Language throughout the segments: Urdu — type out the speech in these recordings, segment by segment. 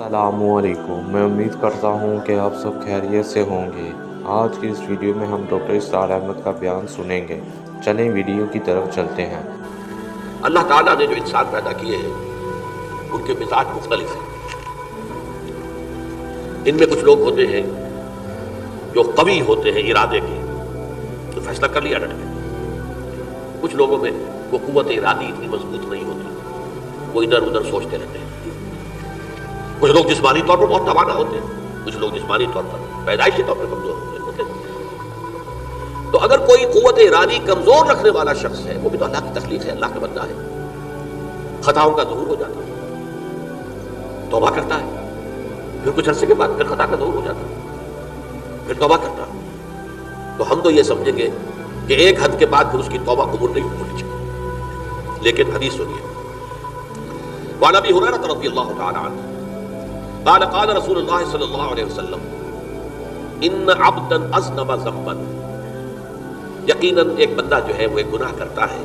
السلام علیکم، میں امید کرتا ہوں کہ آپ سب خیریت سے ہوں گے۔ آج کی اس ویڈیو میں ہم ڈاکٹر اسرار احمد کا بیان سنیں گے۔ چلیں ویڈیو کی طرف چلتے ہیں۔ اللہ تعالیٰ نے جو انسان پیدا کیے ہیں ان کے مزاج مختلف ہیں۔ ان میں کچھ لوگ ہوتے ہیں جو قوی ہوتے ہیں ارادے کے، تو فیصلہ کر لیا ڈٹ گئے۔ کچھ لوگوں میں وہ قوت ارادی اتنی مضبوط نہیں ہوتی، وہ ادھر ادھر سوچتے رہتے ہیں۔ کچھ لوگ جسمانی طور پر بہت توانا ہوتے ہیں، کچھ لوگ جسمانی طور پر پیدائشی طور پر کمزور ہوتے ہیں۔ تو اگر کوئی قوت ارادی کمزور رکھنے والا شخص ہے، وہ بھی تو اللہ کی تخلیق ہے، اللہ کا بندہ ہے، خطاؤں کا ظہور ہو جاتا ہے، توبہ کرتا ہے، پھر کچھ عرصے کے بعد پھر خطا کا ظہور ہو جاتا ہے، پھر توبہ کرتا ہے، تو ہم تو یہ سمجھیں گے کہ ایک حد کے بعد پھر اس کی توبہ قبول نہیں ہونی چاہیے۔ لیکن حدیث سنیے، وعن ابی ہریرہ رضی اللہ تعالی عنہ قال قال رسول اللہ صلی اللہ علیہ وسلم ان عبدا اذنب ذنبا، یقیناً ایک بندہ جو ہے وہ ایک گناہ کرتا ہے،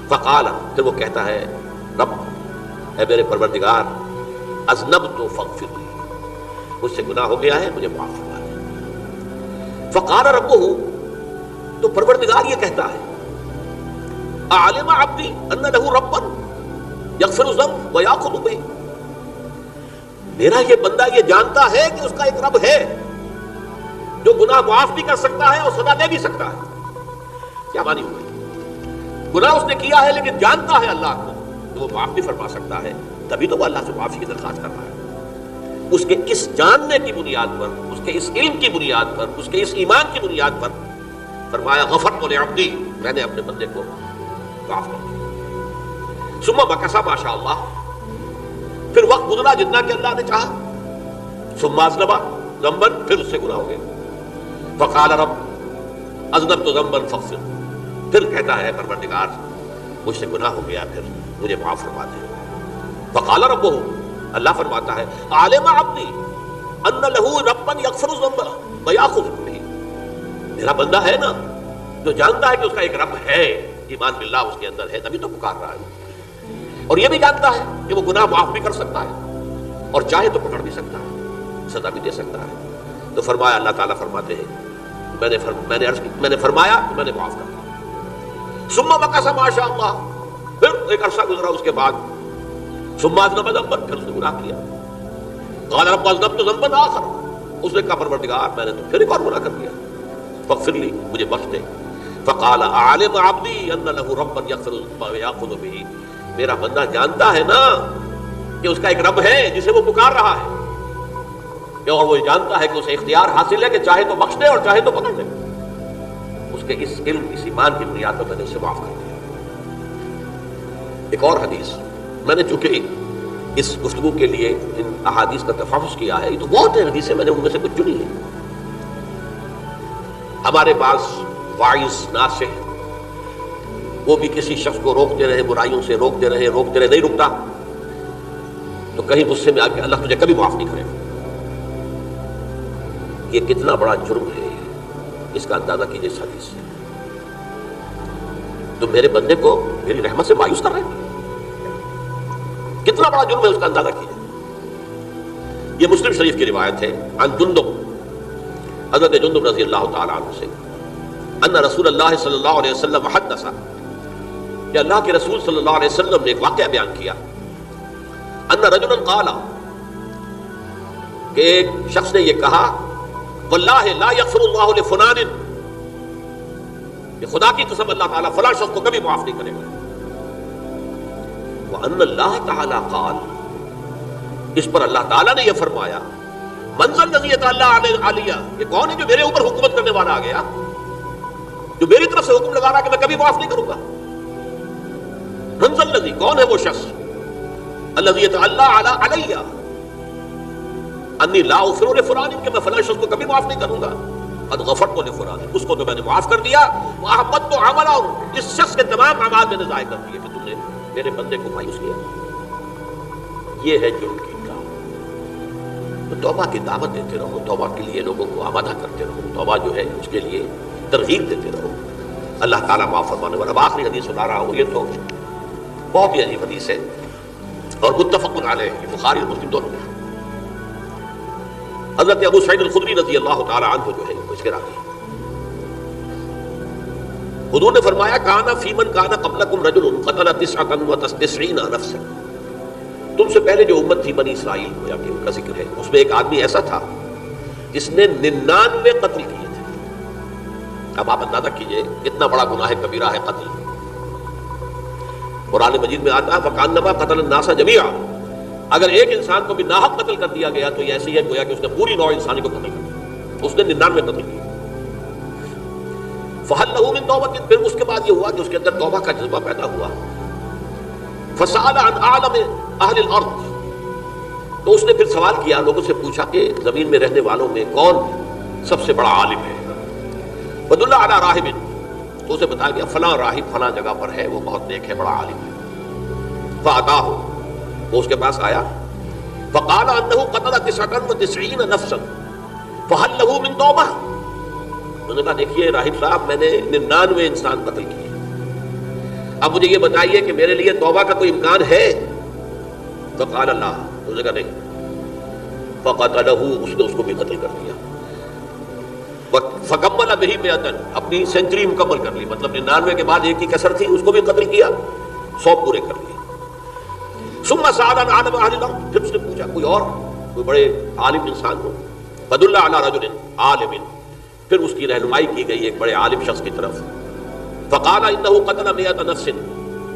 فقال، پھر وہ کہتا ہے رب، اے میرے پروردگار، اذنبت فاغفر لی، مجھ سے گناہ ہو گیا ہے، مجھے معاف فرما دے۔ فقال ربہ، تو پروردگار یہ کہتا ہے اعلم عبدی ان لہ ربا یغفر الذنب ویأخذ بہ، میرا یہ بندہ یہ جانتا ہے کہ اس کا ایک رب ہے جو گناہ معاف بھی کر سکتا ہے اور سزا دے بھی سکتا ہے۔ کیا معنی ہوئی؟ گناہ اس نے کیا ہے لیکن جانتا ہے اللہ کو تو وہ معاف بھی فرما سکتا ہے، تبھی تو وہ اللہ سے معافی کی درخواست کر رہا ہے۔ اس کے اس جاننے کی بنیاد پر، اس کے اس علم کی بنیاد پر، اس کے اس ایمان کی بنیاد پر فرمایا غفرت لعبدی، میں نے اپنے بندے کو معاف کر دیا۔ ثم مکث ما شاء اللہ، پھر وقت گزرا جتنا کہ اللہ نے چاہا، ثم اذنب ذنبا، پھر اس سے گناہ ہو گیا، فقال رب اذنبت ذنبا فاغفر، پھر کہتا ہے پروردگار مجھ سے گناہ ہو گیا، پھر مجھے معاف فرما دے۔ فقال ربہ، اللہ فرماتا ہے عالم عبدی ان لہ ربا یغفر الذنب ویأخذ بہ، میرا بندہ ہے نا جو جانتا ہے کہ اس کا ایک رب ہے، ایمان باللہ اس کے اندر ہے، تبھی تو پکار رہا ہے، اور یہ بھی جانتا ہے کہ وہ گناہ معاف بھی کر سکتا ہے اور چاہے تو پکڑ بھی سکتا ہے، سزا بھی دے سکتا ہے۔ تو فرمایا، اللہ تعالیٰ فرماتے ہیں میں نے فرمایا کہ میں نے معاف کر دیا۔ ثم مکث ما شاء اللہ، پھر ایک عرصہ گزرا اس کے بعد، ثم اذنب ذنبا، پھر اس نے گناہ کیا، قال رب اذنبت ذنبا آخر، اس نے کہا پروردگار میں نے تو پھر ایک اور گناہ کر دیا، فاغفر لی، مجھے بخش دے۔ فقال اعلم عبدی ان لہ ربا یغفر الذنب ویأخذ بہ، میرا بندہ جانتا ہے نا کہ اس کا ایک رب ہے جسے وہ پکار رہا ہے، اور وہ جانتا ہے کہ اسے اختیار حاصل ہے کہ چاہے تو بخش دے اور چاہے تو پکڑ دے۔ اس کے اس علم، اس ایمان کی بنیاد پر میں نے اسے معاف کر دیا۔ ایک اور حدیث، میں نے چونکہ اس گفتگو کے لیے ان احادیث کا تفحص کیا ہے، یہ تو بہت ہیں حدیثیں، میں نے ان میں سے کچھ چنی ہیں۔ ہمارے پاس واعظ ناصح، وہ بھی کسی شخص کو روکتے رہے، برائیوں سے روکتے رہے، نہیں رکتا تو کہیں غصے میں آ کے اللہ تجھے کبھی معاف نہیں کرے گا۔ یہ کتنا بڑا جرم ہے، اس کا اندازہ کیجیے اس حدیث سے۔ تو میرے بندے کو میری رحمت سے مایوس کر رہے ہیں، کتنا بڑا جرم ہے اس کا اندازہ کیجیے۔ یہ مسلم شریف کی روایت ہے، عن جندب، حضرت جندب رضی اللہ تعالیٰ عنہ سے، ان رسول اللہ صلی اللہ علیہ وسلم حدث، کہ اللہ کے رسول صلی اللہ علیہ وسلم نے ایک واقعہ بیان کیا، ان رجلا قال، کہ ایک شخص نے یہ کہا، واللہ لا یغفر اللہ لفلان، کہ خدا کی قسم اللہ تعالیٰ فلاں شخص کو کبھی معاف نہیں کرے گا۔ وان اللہ تعالیٰ قال، اس پر اللہ تعالیٰ نے یہ فرمایا، من ذا الذی یتعالی علیہ، یہ کون ہے جو میرے اوپر حکومت کرنے والا آ گیا، جو میری طرف سے حکم لگا رہا کہ میں کبھی معاف نہیں کروں گا۔ من ذا الذی، کون ہے وہ شخص، الذی یتعالی علیہ انی لا اغفر لفلان، کہ میں فلاں شخص کو کبھی معاف نہیں کروں گا، قد غفرت لفلان، اس کو تو میں نے معاف کر دیا، واحبطت عملہ، اس شخص کے تمام اعمال میں نے ضائع کر دیے کہ تم نے میرے بندے کو مایوس کیا۔ یہ ہے جرم کی دعوت۔ تو توبہ کی دعوت دیتے رہو، توبہ کے لیے لوگوں کو آمادہ کرتے رہو، توبہ جو ہے اس کے لیے ترغیب دیتے رہو، اللہ تعالیٰ معاف فرمانے والا۔ اب آخری حدیث سنا رہا ہوں، یہ تو بہت ہی عجیب حدیث ہے، اور متفق علیہ، بخاری اور مسلم دونوں میں۔ حضرت ابو سعید الخدری رضی اللہ تعالی عنہ جو ہے اس کے راوی، حضور نے فرمایا کانا فی من کانا قبلکم رجل قتل 99 نفسا، تم سے پہلے جو امت تھی بنی اسرائیل گویا کہ ان کا ذکر ہے، اس میں ایک آدمی ایسا تھا جس نے 99 قتل کیے تھے۔ اب آپ اندازہ کیجئے کتنا بڑا گناہ کبیرہ ہے قتل۔ قرآن مجید میں آتا ہے فَكَأَنَّمَا قَتَلَ النَّاسَ جَمِيعًا، اگر ایک انسان کو بھی ناحق قتل کر دیا گیا تو یہ ایسے ہی ہے گویا کہ اس نے پوری نوع انسانی کو قتل کر دیا، اس نے 99 قتل کیے۔ فَهَلْ لَهُ مِن تَوْبَةٍ، پھر اس کے بعد یہ ہوا کہ اس کے اندر توبہ کا جذبہ پیدا ہوا۔ فَسَأَلَ عَنْ أَعْلَمِ أَهْلِ الْأَرْضِ، تو اس نے پھر سوال کیا، لوگوں سے پوچھا کہ زمین میں رہنے والوں میں کون سب سے بڑا عالم ہے۔ وَدُلَّ عَلَىٰ رَاهِبٍ، تو اسے بتایا گیا فلاں راہب فلاں جگہ پر ہے، وہ بہت نیک ہے، بڑا عالم ہے۔ فَأَتَاهُ، وہ اس کے پاس آیا، فَقَالَ أَنَّهُ قَتَلَ 99 نَفْسًا فَهَلْ لَهُ مِن تَوْبَةٍ، انہوں نے کہا دیکھیے راہب صاحب میں نے 99 انسان قتل کیے، اب مجھے یہ بتائیے کہ میرے لیے توبہ کا کوئی امکان ہے؟ فَقَالَ لَا، انہوں نے کہا نہیں۔ فَقَتَلَهُ، اس نے اس کو بھی قتل کر دیا۔ فَكَمَّلَ بِهِ 100، اپنی سینچری مکمل کر لی، مطلب 99 کے بعد ایک کی کسر تھی، اس کو بھی قتل کیا، 100 پورے کر لیے۔ ثُمَّ سَأَلَ عَنْ أَعْلَمِ أَهْلِ الْأَرْضِ، پھر اس نے پوچھا کوئی اور کوئی بڑے عالم انسان ہو۔ فَدُلَّ عَلَىٰ رَجُلٍ عَالِمٍ، پھر اس کی رہنمائی کی گئی ایک بڑے عالم شخص کی طرف۔ فَقَالَ إِنَّهُ قَتَلَ 100 نَفْسٍ،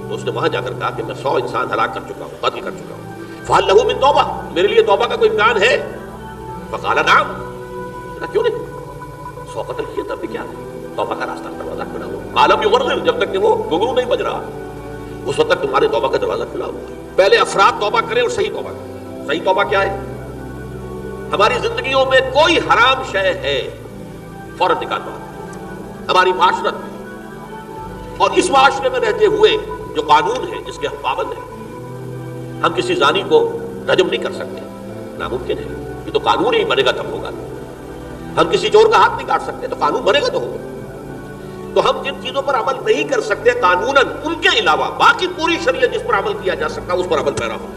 تو اس نے وہاں جا کر کہا کہ میں 100 انسان ہلاک کر چکا ہوں، قتل کر چکا ہوں۔ فَهَلْ لَهُ مِن تَوْبَةٍ، میرے لیے توبہ کا کوئی امکان ہے؟ فَقَالَ نَعَمْ، کیوں نہیں، 100 قتل کیے تب بھی کیا ہے، توبہ کا راستہ دروازہ کھلا ہوا، عالم یغرغر، جب تک کہ وہ گھنگرو نہیں بج رہا اس وقت تک تمہارے توبہ کا دروازہ کھلا ہوا ہے۔ پہلے افراد توبہ کریں اور صحیح توبہ کریں۔ صحیح توبہ کیا ہے؟ ہماری زندگیوں میں کوئی حرام شے ہے فوراً نکال دو، ہماری معاشرت میں اور اس معاشرے میں رہتے ہوئے جو قانون ہے جس کے ہم پابند ہیں، ہم کسی زانی کو رجم نہیں کر سکتے، ناممکن ہے، یہ تو قانون ہی بنے گا تب ہوگا۔ ہم کسی چور کا ہاتھ نہیں کاٹ سکتے، تو قانون بنے گا تو ہوگا۔ تو ہم جن چیزوں پر عمل نہیں کر سکتے قانوناً، ان کے علاوہ باقی پوری شریعت جس پر عمل کیا جا سکتا اس پر عمل پیرا ہو۔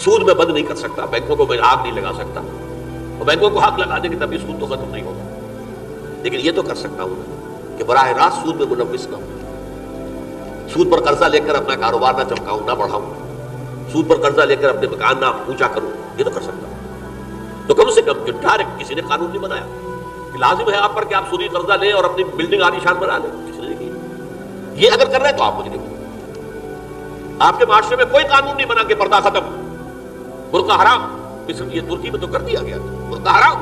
سود میں بند نہیں کر سکتا، بینکوں کو میں آگ نہیں لگا سکتا، اور بینکوں کو آگ لگا دیں گے تبھی سود تو ختم نہیں ہوگا، لیکن یہ تو کر سکتا ہوں کہ براہ راست سود میں ملوث نہ ہوں، سود پر قرضہ لے کر اپنا کاروبار نہ چمکاؤں، نہ بڑھاؤں، سود پر قرضہ لے کر اپنے مکان نہ اونچا کروں، یہ تو کر سکتا ہوں۔ تو کم سے کم جو ڈائریکٹ کسی نے قانون نہیں بنایا کہ لازم ہے آپ پر کہ آپ سودی قرضہ لیں اور اپنی بلڈنگ عالیشان بنا لیں، کسی نے نہیں کیا۔ یہ اگر کر رہے ہیں تو آپ مجھے نہیں، آپ کے معاشرے میں کوئی قانون نہیں بنا کہ پردہ ختم، برقع حرام، یہ ترکی میں تو کر دیا گیا تھا، برقع حرام،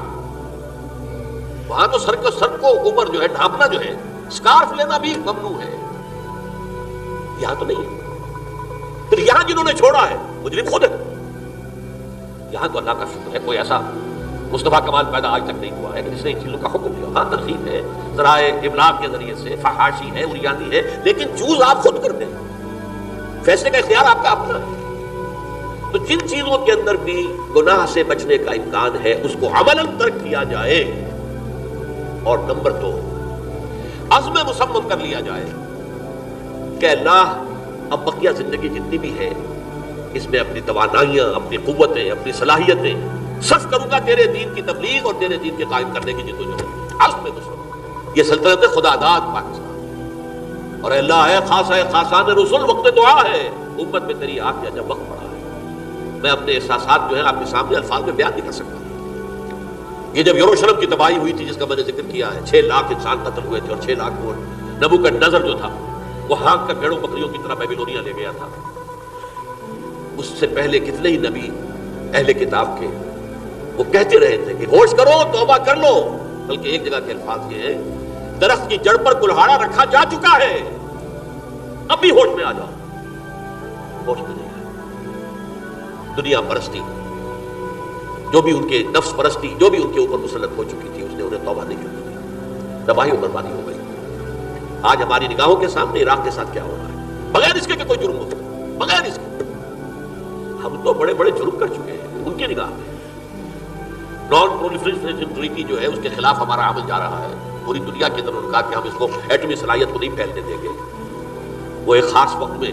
وہاں تو سر کو اوپر جو ہے ڈھانپنا جو ہے، سکارف لینا بھی ممنوع ہے، یہاں تو نہیں ہے۔ پھر یہاں جنہوں نے چھوڑا ہے مجرم خود ہے، یہاں تو اللہ کا شکر ہے کوئی ایسا مصطفیٰ کمال پیدا آج تک نہیں ہوا ہے کہ جس نے ان چیزوں کا حکم دیا۔ ہاں ترغیب ہے، ذرائع ابلاغ کے ذریعے سے، فحاشی ہے، اریانی ہے، لیکن چوز آپ خود کرتے ہیں، فیصلے کا اختیار آپ کا اپنا ہے۔ تو جن چیزوں کے اندر بھی گناہ سے بچنے کا امکان ہے اس کو عملاً ترک کیا جائے، اور نمبر 2 عزم مصمم کر لیا جائے کہ اللہ اب بقیہ زندگی جتنی بھی ہے اس میں اپنی توانائیاں، اپنی قوتیں، اپنی صلاحیتیں صرف کروں گا تیرے دین کی تبلیغ اور تیرے دین کے قائم کرنے کی جدوجہد۔ عزم مصمم، یہ سلطنت خدا داد پاکستان، اور اللہ ہے خاصان رسول، وقت دعا ہے، امت میں تیری آ گیا جب وقت پڑا ہے۔ میں اپنے احساسات جو ہیں آپ کے سامنے الفاظ میں بیان نہیں کر سکتا۔ یہ جب یروشلم کی تباہی ہوئی تھی جس کا میں نے ذکر کیا ہے، 6 لاکھ انسان قتل ہوئے تھے اور 6 لاکھ کو نبوکدنضر جو تھا وہ ہانک کر بھیڑوں بکریوں کی طرح بیبیلونیا لے گیا تھا۔ اس سے پہلے کتنے ہی نبی اہل کتاب کے وہ کہتے رہے تھے کہ ہوش کرو، توبہ کر لو، بلکہ ایک جگہ کے الفاظ یہ ہیں درخت کی جڑ پر کلہاڑا رکھا جا چکا ہے، اب بھی ہوش میں آ جاؤ، ہوش میں نہیں آیا۔ دنیا پرستی جو بھی ان کے نفس پرستی جو بھی ان کے اوپر مسلط ہو چکی تھی، اس نے انہیں توبہ نہیں کرنے دی، تباہی و بربادی ہو گئی۔ آج ہماری نگاہوں کے سامنے عراق کے ساتھ کیا ہو رہا ہے، بغیر اس کے کہ کوئی جرم ہو سکتا، بغیر اس کے ہم تو بڑے بڑے جرم کر چکے ہیں ان کی نگاہ میں۔ نان پرولیفریشن ٹریٹی جو ہے اس کے خلاف ہمارا عمل جا رہا ہے، پوری دنیا کے اندر انہوں نے کہا کہ ہم اس کو ایٹمی صلاحیت کو نہیں پھیلنے دیں گے۔ وہ ایک خاص وقت میں